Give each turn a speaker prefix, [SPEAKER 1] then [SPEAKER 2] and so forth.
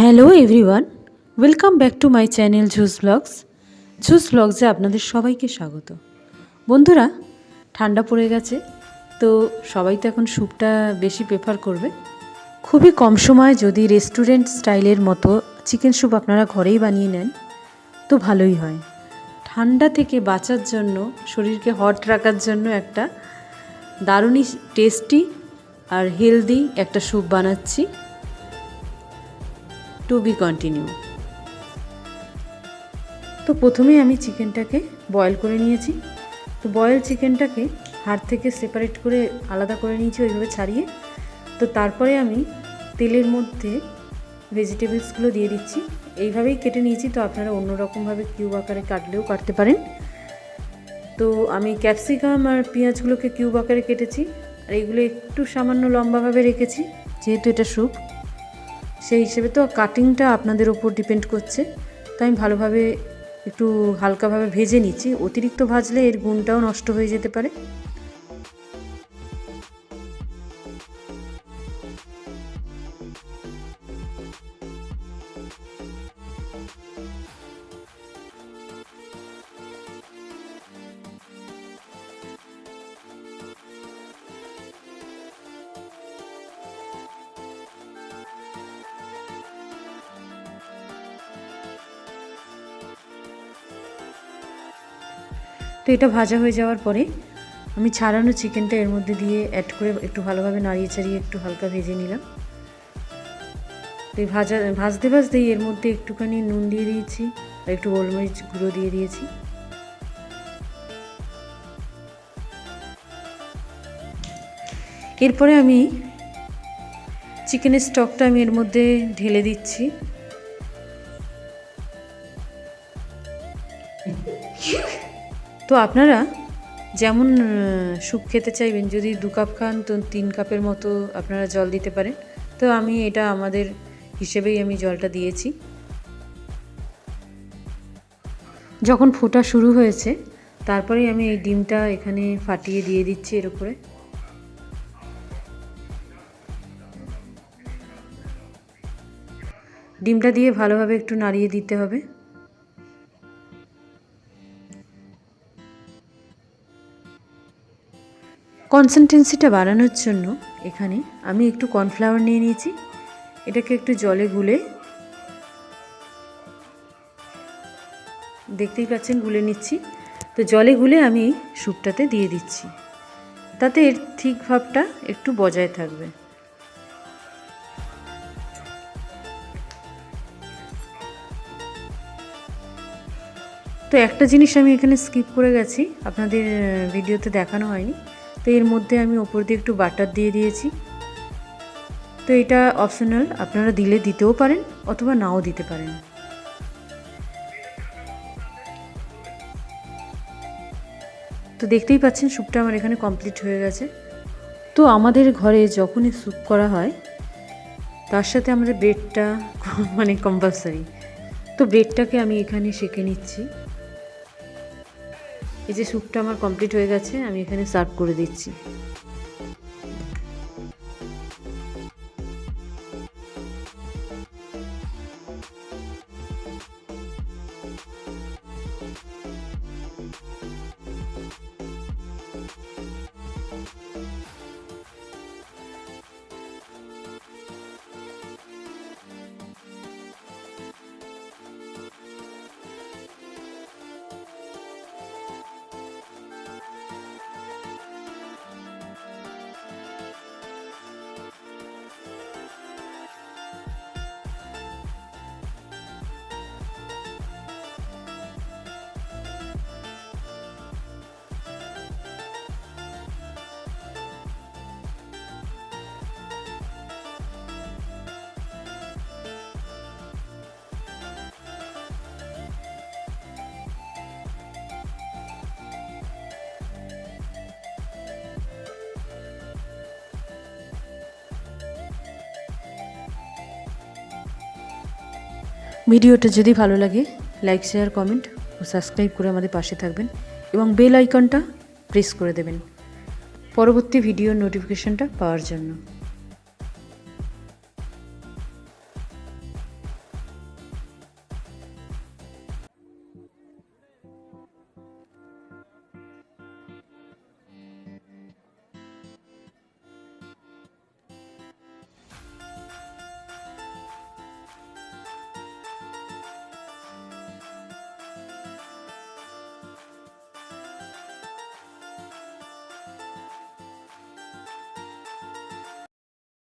[SPEAKER 1] Hello everyone, welcome back to my channel ঝুস ব্লগসে আপনাদের সবাইকে স্বাগত। বন্ধুরা, ঠান্ডা পড়ে গেছে, তো সবাই তো এখন স্যুপটা বেশি প্রেফার করবে। খুবই কম সময় যদি রেস্টুরেন্ট স্টাইলের মতো চিকেন স্যুপ আপনারা ঘরেই বানিয়ে নেন তো ভালোই হয়। ঠান্ডা থেকে বাঁচার জন্য, শরীরকে হট রাখার জন্য একটা দারুণই টেস্টি আর হেলদি একটা স্যুপ বানাচ্ছি। To be continue. তো প্রথমে আমি চিকেনটাকে বয়েল করে নিয়েছি। তো বয়েল চিকেনটাকে হাড় থেকে সেপারেট করে আলাদা করে নিয়েছি, ওইভাবে ছাড়িয়ে। তো তারপরে আমি তেলের মধ্যে ভেজিটেবলসগুলো দিয়ে দিচ্ছি। এইভাবেই কেটে নিয়েছি, তো আপনারা অন্যরকমভাবে কিউব আকারে কাটলেও কাটতে পারেন। তো আমি ক্যাপসিকাম আর পেঁয়াজগুলোকে কিউব আকারে কেটেছি, আর এইগুলো একটু সামান্য লম্বাভাবে রেখেছি, যেহেতু এটা স্যুপ সেই হিসেবে। তো কাটিংটা আপনাদের ওপর ডিপেন্ড করছে। তো আমি ভালোভাবে একটু হালকাভাবে ভেজে নিচ্ছি। অতিরিক্ত ভাজলে এর গুণটাও নষ্ট হয়ে যেতে পারে। তো এটা ভাজা হয়ে যাওয়ার পরে আমি ছাড়ানো চিকেনটা এর মধ্যে দিয়ে অ্যাড করে একটু ভালোভাবে নাড়িয়ে চাড়িয়ে একটু হালকা ভেজে নিলাম। তো এই ভাজতে ভাজতেই এর মধ্যে একটুখানি নুন দিয়ে দিয়েছি আর একটু গোলমরিচ গুঁড়ো দিয়ে দিয়েছি। এরপরে আমি চিকেনের স্টকটা আমি এর মধ্যে ঢেলে দিচ্ছি। তো আপনারা যেমন স্যুপ খেতে চাইবেন, যদি 2 কাপ খান তো 3 কাপের মতো আপনারা জল দিতে পারেন। তো আমি এটা আমাদের হিসেবেই আমি জলটা দিয়েছি। যখন ফোটা শুরু হয়েছে তারপরেই আমি এই ডিমটা এখানে ফাটিয়ে দিয়ে দিচ্ছি এর উপরে। ডিমটা দিয়ে ভালোভাবে একটু নাড়িয়ে দিতে হবে। কনসিস্টেন্সিটা বাড়ানোর জন্য এখানে আমি একটু কর্নফ্লাওয়ার নিয়ে নিয়েছি। এটাকে একটু জলে গুলে, দেখতেই পাচ্ছেন গুলে নিচ্ছি। তো জলে গুলে আমি স্যুপটাতে দিয়ে দিচ্ছি, তাতে এর ঠিক ভাবটা একটু বজায় থাকবে। তো একটা জিনিস আমি এখানে স্কিপ করে গেছি, আপনাদের ভিডিওতে দেখানো হয়নি। তো এর মধ্যে আমি ওপর দিয়ে একটু বাটার দিয়ে দিয়েছি। তো এটা অপশনাল, আপনারা দিলে দিতেও পারেন অথবা নাও দিতে পারেন। তো দেখতেই পাচ্ছেন স্যুপটা আমার এখানে কমপ্লিট হয়ে গেছে। তো আমাদের ঘরে যখনই স্যুপ করা হয় তার সাথে আমাদের ব্রেডটা কম্পালসারি। তো ব্রেডটাকে আমি এখানে সেঁকে নিচ্ছি। এই যে স্যুপটা আমার কমপ্লিট হয়ে গেছে, আমি এখানে সার্ভ করে দিচ্ছি। ভিডিওটা যদি ভালো লাগে লাইক, শেয়ার, কমেন্ট ও সাবস্ক্রাইব করে আমাদের পাশে থাকবেন এবং বেল আইকনটা প্রেস করে দেবেন পরবর্তী ভিডিওর নোটিফিকেশনটা পাওয়ার জন্য।